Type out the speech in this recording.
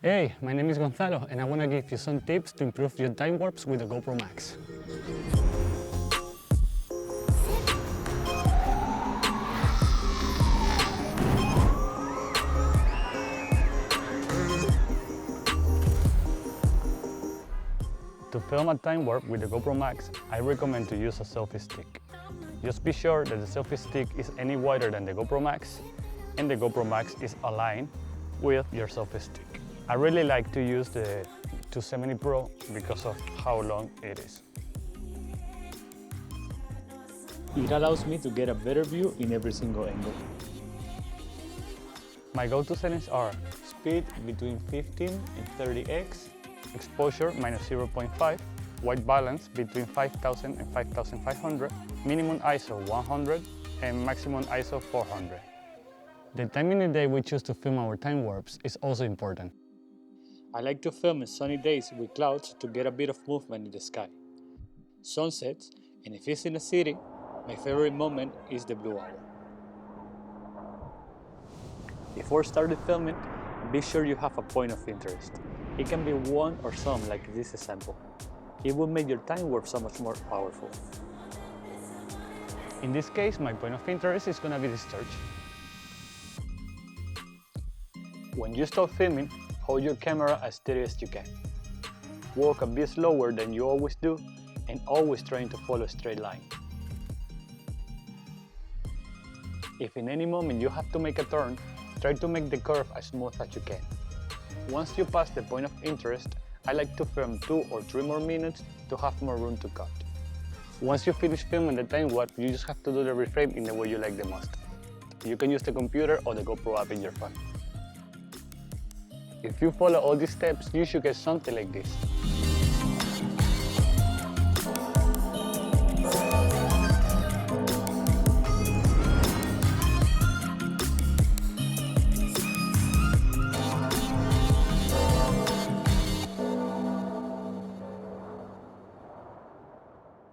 Hey, my name is Gonzalo and I want to give you some tips to improve your time warps with the GoPro Max. To film a time warp with the GoPro Max, I recommend to use a selfie stick. Just be sure that the selfie stick is any wider than the GoPro Max and the GoPro Max is aligned with your selfie stick. I really like to use the 270 Pro because of how long it is. It allows me to get a better view in every single angle. My go-to settings are speed between 15 and 30x, exposure minus 0.5, white balance between 5000 and 5500, minimum ISO 100 and maximum ISO 400. The time in the day we choose to film our time warps is also important. I like to film in sunny days with clouds to get a bit of movement in the sky. Sunsets, and if it's in a city, my favorite moment is the blue hour. Before starting filming, be sure you have a point of interest. It can be one or some like this example. It will make your time warp so much more powerful. In this case, my point of interest is going to be this church. When you start filming, hold your camera as steady as you can. Walk a bit slower than you always do and always trying to follow a straight line. If in any moment you have to make a turn, try to make the curve as smooth as you can. Once you pass the point of interest, I like to film 2 or 3 more minutes to have more room to cut. Once you finish filming the time warp, you just have to do the reframe in the way you like the most. You can use the computer or the GoPro app in your phone. If you follow all these steps, you should get something like this.